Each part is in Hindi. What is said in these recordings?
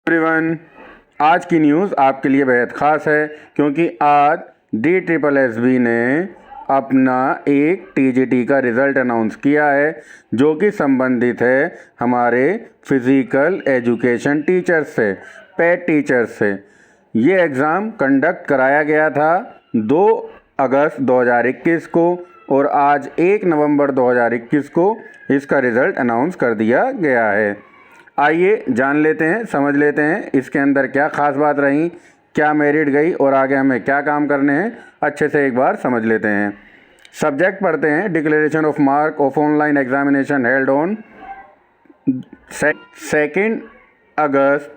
एवरीवन, आज की न्यूज़ आपके लिए बेहद ख़ास है क्योंकि आज DSSB ने अपना एक TGT का रिज़ल्ट अनाउंस किया है जो कि संबंधित है हमारे फिज़िकल एजुकेशन टीचर्स से, पेड टीचर्स से। ये एग्ज़ाम कंडक्ट कराया गया था 2 अगस्त 2021 को और आज 1 नवंबर 2021 को इसका रिज़ल्ट अनाउंस कर दिया गया है। आइए जान लेते हैं, समझ लेते हैं इसके अंदर क्या ख़ास बात रही, क्या मेरिट गई और आगे हमें क्या काम करने हैं, अच्छे से एक बार समझ लेते हैं। सब्जेक्ट पढ़ते हैं। Declaration of mark of online examination held on 2 अगस्त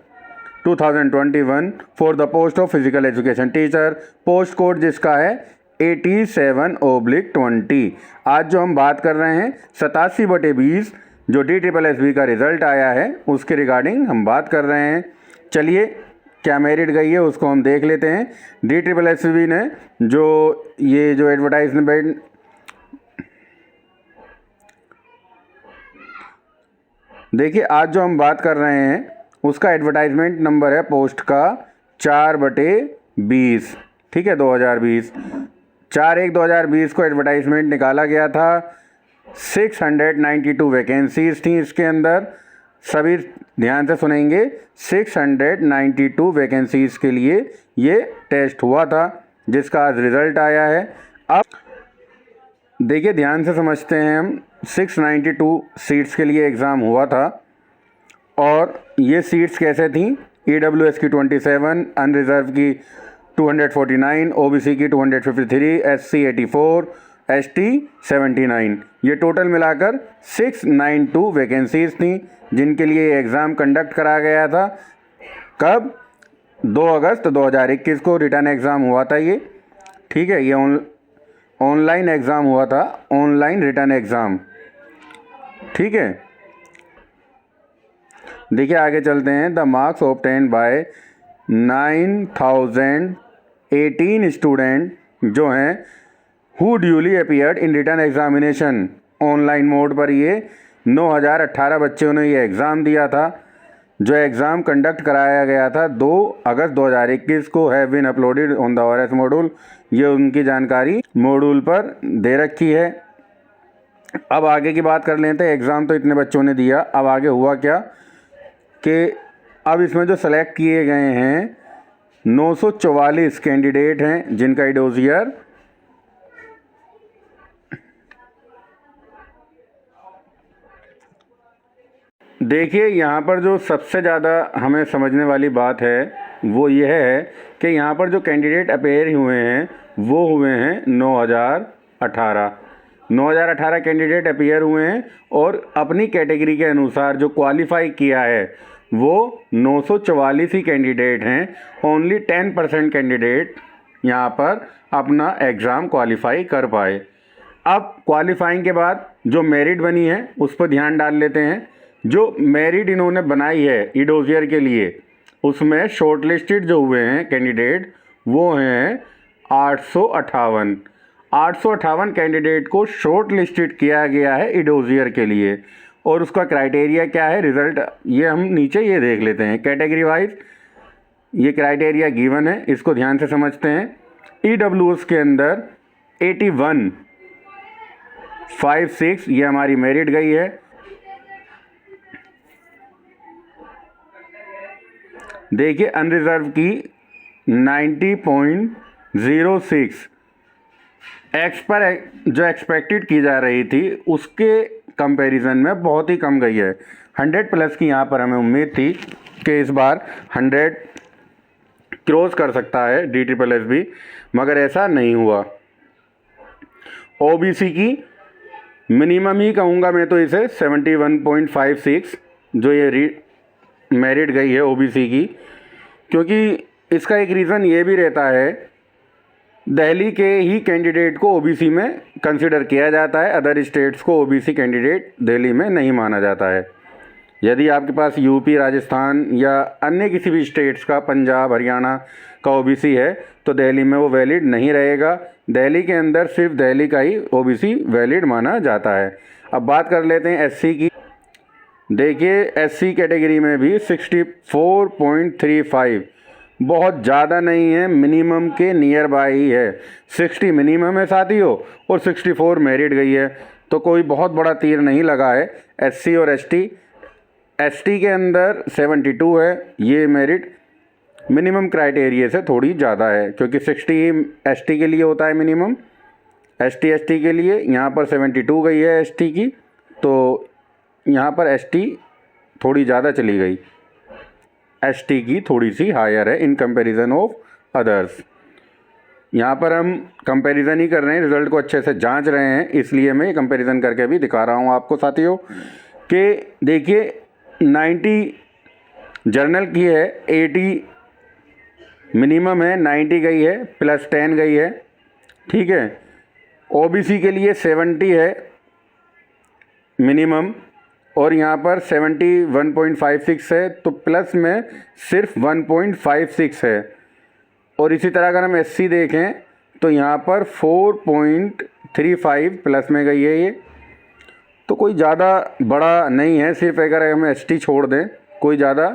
2021 for the post of physical education teacher. Post code जिसका है 87/20। आज जो हम बात कर रहे हैं 87/20 जो DSSB का रिज़ल्ट आया है उसके रिगार्डिंग हम बात कर रहे हैं। चलिए क्या मेरिट गई है उसको हम देख लेते हैं। DSSB ने जो एडवर्टाइजमेंट देखिए, आज जो हम बात कर रहे हैं उसका एडवर्टाइजमेंट नंबर है पोस्ट का 4/20, ठीक है, 2020। 4/1/2020 को एडवर्टाइजमेंट निकाला गया था। 692 वैकेंसीज थी इसके अंदर। सभी ध्यान से सुनेंगे, 692 वैकेंसीज के लिए ये टेस्ट हुआ था जिसका आज रिज़ल्ट आया है। अब देखिए ध्यान से समझते हैं हम। 692 सीट्स के लिए एग्ज़ाम हुआ था और ये सीट्स कैसे थी। EWS की 27, अनरिजर्व की 249, OBC की 253, SC 84, ST 79। ये टोटल मिलाकर 692 वैकेंसीज थी जिनके लिए एग्ज़ाम कंडक्ट करा गया था। कब? 2 अगस्त 2021 को रिटर्न एग्ज़ाम हुआ था ये, ठीक है। ये ऑनलाइन एग्ज़ाम हुआ था, ऑनलाइन रिटर्न एग्ज़ाम, ठीक है। देखिए आगे चलते हैं। The marks obtained by 9018 student जो हैं who duly appeared in return examination. Online mode पर ये 9018 बच्चों ने ये एग्ज़ाम दिया था। जो एग्ज़ाम कंडक्ट कराया गया था 2 अगस्त 2021 को have been uploaded on the ORS module. ये उनकी जानकारी मॉड्यूल पर दे रखी है। अब आगे की बात कर लेते हैं। एग्ज़ाम तो इतने बच्चों ने दिया, अब आगे हुआ क्या कि अब इसमें जो सेलेक्ट किए गए हैं 944 कैंडिडेट हैं जिनका डोजियर देखिए। यहाँ पर जो सबसे ज़्यादा हमें समझने वाली बात है वो यह है कि यहाँ पर जो कैंडिडेट अपेयर हुए हैं वो हुए हैं 9018 कैंडिडेट अपेयर हुए हैं और अपनी कैटेगरी के अनुसार जो क्वालिफाई किया है वो 944 ही कैंडिडेट हैं। ओनली 10% कैंडिडेट यहाँ पर अपना एग्ज़ाम क्वालिफाई कर पाए। अब क्वालिफाइंग के बाद जो मेरिट बनी है उस पर ध्यान डाल लेते हैं। जो मेरिट इन्होंने बनाई है डोजियर के लिए उसमें शॉर्टलिस्टेड जो हुए हैं कैंडिडेट वो हैं 858 कैंडिडेट को शॉर्ट लिस्टेड किया गया है डोजियर के लिए। और उसका क्राइटेरिया क्या है, रिज़ल्ट ये हम नीचे ये देख लेते हैं। कैटेगरी वाइज ये क्राइटेरिया गिवन है, इसको ध्यान से समझते हैं। EWS के अंदर 8156 ये हमारी मेरिट गई है। देखिए अनरिजर्व की 90.06 जो एक्सपेक्टेड की जा रही थी उसके कंपैरिजन में बहुत ही कम गई है। 100+ की यहाँ पर हमें उम्मीद थी कि इस बार 100 क्रॉस कर सकता है DSSB, मगर ऐसा नहीं हुआ। OBC की मिनिमम ही कहूँगा मैं तो इसे 71.56 जो ये मेरिट गई है OBC की, क्योंकि इसका एक रीज़न ये भी रहता है दिल्ली के ही कैंडिडेट को OBC में कंसिडर किया जाता है। अदर स्टेट्स को OBC कैंडिडेट दिल्ली में नहीं माना जाता है। यदि आपके पास यूपी, राजस्थान या अन्य किसी भी स्टेट्स का, पंजाब, हरियाणा का OBC है तो दिल्ली में वो वैलिड नहीं रहेगा। दिल्ली के अंदर सिर्फ दिल्ली का ही OBC वैलिड माना जाता है। अब बात कर लेते हैं SC की। देखिए एससी कैटेगरी में भी 64.35 बहुत ज़्यादा नहीं है, मिनिमम के नियर बाय ही है। 60 मिनिमम है साथियों और 64 मेरिट गई है, तो कोई बहुत बड़ा तीर नहीं लगा है। एससी और एसटी के अंदर 72 है, ये मेरिट मिनिमम क्राइटेरिया से थोड़ी ज़्यादा है, क्योंकि 60 एसटी के लिए होता है मिनिमम, एसटी के लिए। यहाँ पर 72 गई है एसटी की, तो यहाँ पर एसटी थोड़ी ज़्यादा चली गई, एसटी की थोड़ी सी हायर है इन कंपैरिजन ऑफ अदर्स। यहाँ पर हम कंपैरिजन ही कर रहे हैं, रिज़ल्ट को अच्छे से जांच रहे हैं, इसलिए मैं कंपैरिजन करके भी दिखा रहा हूँ आपको साथियों कि देखिए 90 जर्नल की है, 80 मिनिमम है, 90 गई है, प्लस 10 गई है, ठीक है। ओबीसी के लिए 70 है मिनिमम और यहाँ पर 71.56 है, तो प्लस में सिर्फ 1.56 है। और इसी तरह अगर हम एससी देखें तो यहाँ पर 4.35 प्लस में गई है ये, तो कोई ज़्यादा बड़ा नहीं है। सिर्फ अगर हम एसटी छोड़ दें कोई ज़्यादा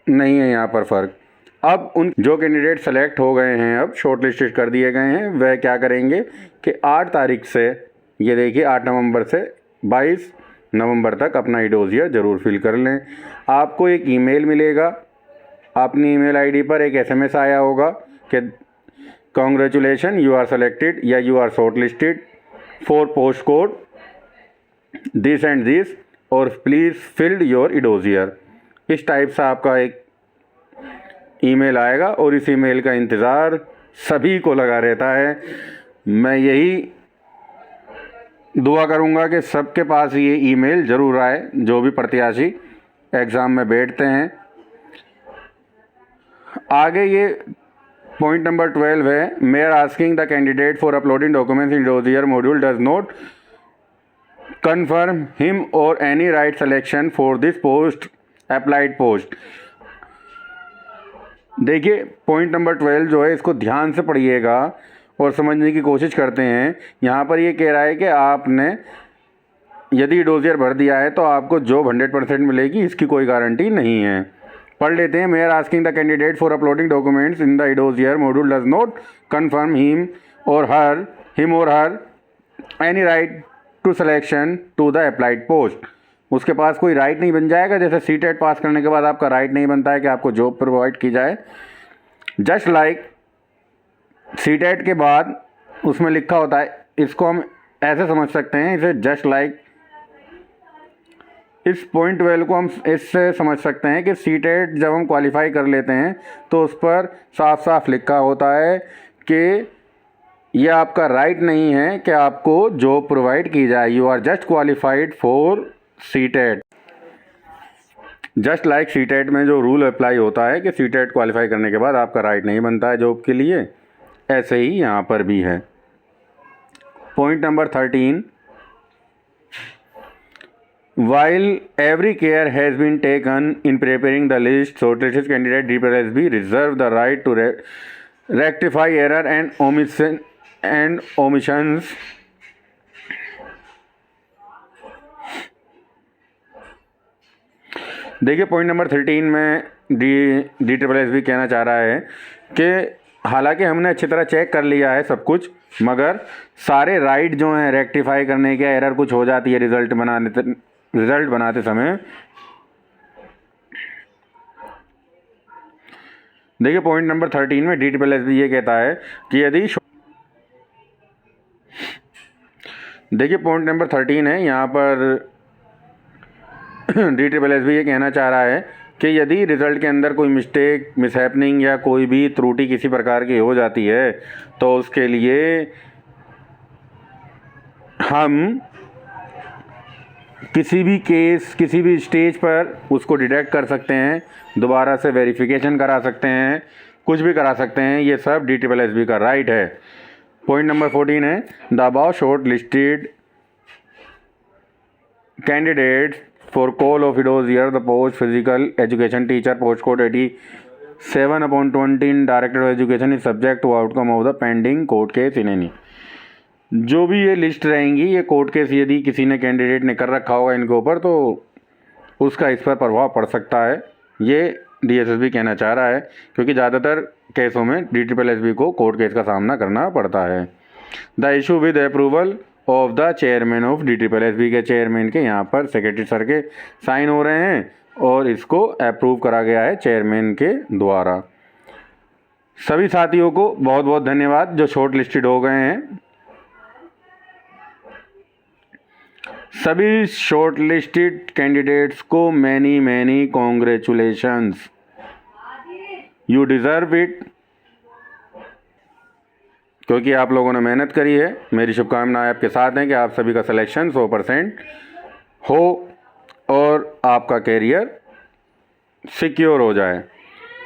नहीं है यहाँ पर फ़र्क। अब उन जो कैंडिडेट सेलेक्ट हो गए हैं, अब शॉर्ट लिस्टेड कर दिए गए हैं, वह क्या करेंगे कि 8 तारीख से, ये देखिए 8 नवंबर से 22 नवंबर तक अपना ईडोज़ियर ज़रूर फिल कर लें। आपको एक ईमेल मिलेगा, अपनी ईमेल आईडी पर एक एसएमएस आया होगा कि कॉन्ग्रेचुलेशन यू आर सेलेक्टेड या you are shortlisted for post code this and this और प्लीज़ फिल्ड योर ईडोज़ियर। इस टाइप से आपका एक ईमेल आएगा और इस ईमेल का इंतज़ार सभी को लगा रहता है। मैं यही दुआ करूंगा कि सबके पास ये ईमेल ज़रूर आए, जो भी प्रत्याशी एग्ज़ाम में बैठते हैं। आगे ये पॉइंट नंबर 12 है, mere asking the candidate for uploading documents in edossier module does not confirm him or any right selection for this post applied post। देखिए पॉइंट नंबर 12 जो है, इसको ध्यान से पढ़िएगा और समझने की कोशिश करते हैं। यहाँ पर ये कह रहा है कि आपने यदि ईडोज़ियर भर दिया है तो आपको जॉब 100% मिलेगी, इसकी कोई गारंटी नहीं है। पढ़ लेते हैं। Mere asking the candidate for uploading documents in the edossier module does not confirm him और her any right to selection to the applied post. उसके पास कोई राइट नहीं बन जाएगा, जैसे सीटेट पास करने के बाद आपका राइट नहीं बनता है कि आपको जॉब प्रोवाइड की जाए। जस्ट लाइक सीटेट के बाद उसमें लिखा होता है, इसको हम ऐसे समझ सकते हैं, इसे जस्ट लाइक इस पॉइंट 12 को हम इससे समझ सकते हैं कि सीटेट जब हम क्वालिफाई कर लेते हैं तो उस पर साफ साफ लिखा होता है कि यह आपका राइट नहीं है कि आपको जॉब प्रोवाइड की जाए। You are just qualified for CTET. Just like CTET में जो रूल अप्लाई होता है कि सीटेट क्वालिफाई करने के बाद आपका राइट नहीं बनता है जॉब के लिए, ऐसे ही यहाँ पर भी है। Point number 13, while every care has been taken in preparing the list, shortlisted candidate DPLSB reserve the right to rectify error and omissions देखिए पॉइंट नंबर 13 में DPLSB कहना चाह रहा है कि हालांकि हमने अच्छी तरह चेक कर लिया है सब कुछ, मगर सारे राइट जो हैं रेक्टिफाई करने के, एरर कुछ हो जाती है रिज़ल्ट बनाते समय। देखिए पॉइंट नंबर 13 में DPLSB ये कहता है कि यदि देखिए पॉइंट नंबर 13 है, यहाँ पर DPLSB ये कहना चाह रहा है कि यदि रिज़ल्ट के अंदर कोई मिस्टेक, मिसहैपनिंग या कोई भी त्रुटि किसी प्रकार की हो जाती है तो उसके लिए हम किसी भी केस, किसी भी स्टेज पर उसको डिडक्ट कर सकते हैं, दोबारा से वेरिफिकेशन करा सकते हैं, कुछ भी करा सकते हैं। ये सब DPLSB का राइट है। पॉइंट नंबर 14 है, the above shortlisted candidates for call of edossier the post physical education teacher post code 87/20 in director of education is subject to outcome of the pending court case in any. जो भी ये लिस्ट रहेंगी, ये कोर्ट केस यदि किसी ने कैंडिडेट ने कर रखा होगा इनके ऊपर, तो उसका इस पर प्रभाव पड़ सकता है, ये DSSB कहना चाह रहा है, क्योंकि ज़्यादातर केसों में DSSB को कोर्ट केस का सामना करना पड़ता है। The issue with approval of the chairman of DSSB के चेयरमैन के यहाँ पर सेक्रेटरी सर के साइन हो रहे हैं और इसको अप्रूव करा गया है चेयरमैन के द्वारा। सभी साथियों को बहुत बहुत धन्यवाद जो शॉर्ट लिस्टेड हो गए हैं। सभी शॉर्ट लिस्टेड कैंडिडेट्स को many congratulations, you deserve it, क्योंकि आप लोगों ने मेहनत करी है। मेरी शुभकामनाएं आपके साथ हैं कि आप सभी का सिलेक्शन 100% हो और आपका कैरियर सिक्योर हो जाए।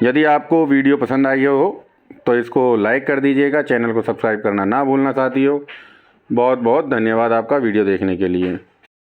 यदि आपको वीडियो पसंद आई हो तो इसको लाइक कर दीजिएगा, चैनल को सब्सक्राइब करना ना भूलना साथियों। बहुत बहुत धन्यवाद आपका वीडियो देखने के लिए।